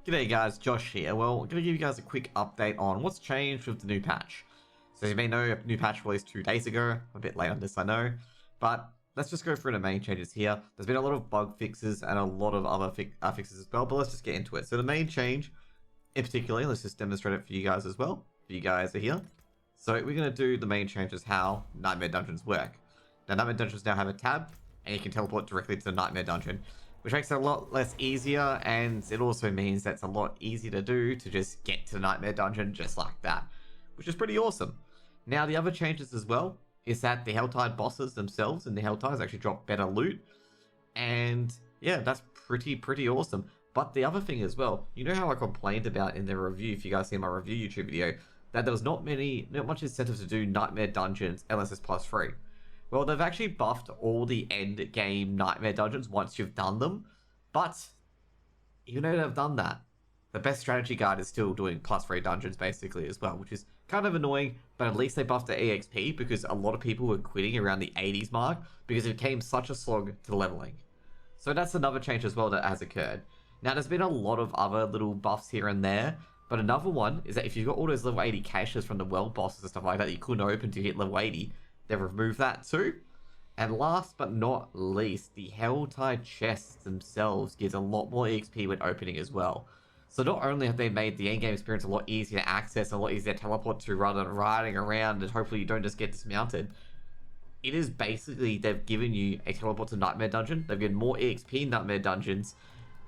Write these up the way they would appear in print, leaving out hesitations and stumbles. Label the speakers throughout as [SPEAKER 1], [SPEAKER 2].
[SPEAKER 1] G'day guys, Josh here. Well, I'm going to give you guys a quick update on what's changed with the new patch. So as you may know, a new patch released 2 days ago. I'm a bit late on this, I know. But let's just go through the main changes here. There's been a lot of bug fixes and a lot of other fixes as well, but let's just get into it. So the main change, in particular, let's just demonstrate it for you guys as well. If you guys are here. So we're going to do the main changes how Nightmare Dungeons work. Now, Nightmare Dungeons now have a tab, and you can teleport directly to the Nightmare Dungeon, which makes it a lot less easier, and it also means that it's a lot easier to do to just get to the Nightmare Dungeon just like that, which is pretty awesome. Now, the other changes as well is that the Helltide Bosses themselves and the Helltides actually drop better loot, and yeah, that's pretty awesome. But the other thing as well, you know how I complained about in the review, if you guys see my review YouTube video, that there was not much incentive to do Nightmare Dungeons unless it's +3. Well, they've actually buffed all the end game Nightmare Dungeons once you've done them, but even though they've done that, the best strategy guide is still doing +3 dungeons basically as well, which is kind of annoying, but at least they buffed the EXP because a lot of people were quitting around the 80s mark because it became such a slog to leveling. So that's another change as well that has occurred. Now, there's been a lot of other little buffs here and there, but another one is that if you've got all those level 80 caches from the world bosses and stuff like that you couldn't open to hit level 80, they've removed that too. And last but not least, the Helltide Chests themselves gives a lot more EXP when opening as well. So not only have they made the endgame experience a lot easier to access, a lot easier to teleport to rather than riding around and hopefully you don't just get dismounted, it is basically they've given you a teleport to Nightmare Dungeon, they've given more EXP in Nightmare Dungeons,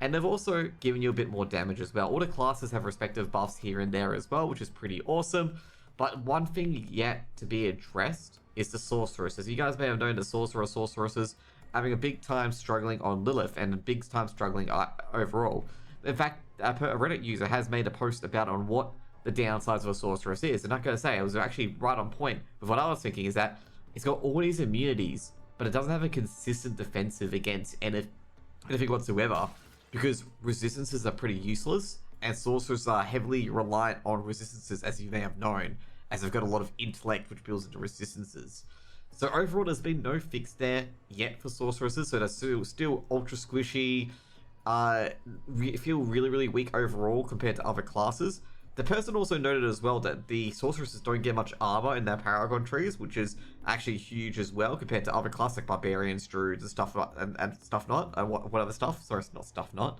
[SPEAKER 1] and they've also given you a bit more damage as well. All the classes have respective buffs here and there as well, which is pretty awesome. But one thing yet to be addressed is the Sorceress. As you guys may have known, the Sorceresses having a big time struggling on Lilith and a big time struggling overall. In fact, a Reddit user has made a post about on what the downsides of a Sorceress is. And I'm going to say, it was actually right on point with what I was thinking, is that it's got all these immunities, but it doesn't have a consistent defensive against anything whatsoever, because resistances are pretty useless, and Sorcerers are heavily reliant on resistances, as you may have known, as they've got a lot of intellect which builds into resistances. So overall, there's been no fix there yet for Sorceresses, so they're still ultra squishy, feel really weak overall compared to other classes. The person also noted as well that the Sorceresses don't get much armor in their Paragon trees, which is actually huge as well compared to other classes like Barbarians, Druids, and stuff and stuff not. What other stuff? Sorry, it's not stuff not.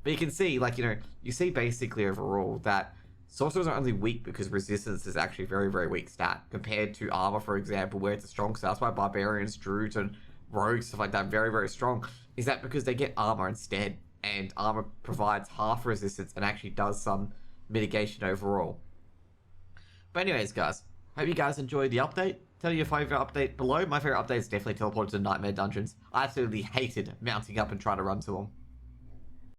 [SPEAKER 1] But you can see, like, you see basically overall that Sorcerers are only weak because resistance is actually very weak stat compared to armor, for example, where it's a strong stat. That's why Barbarians, Druids, and Rogues, stuff like that, very strong. Is that because they get armor instead, and armor provides half resistance and actually does some mitigation overall. But anyways, guys, hope you guys enjoyed the update. Tell me your favorite update below. My favorite update is definitely teleported to Nightmare Dungeons. I absolutely hated mounting up and trying to run to them.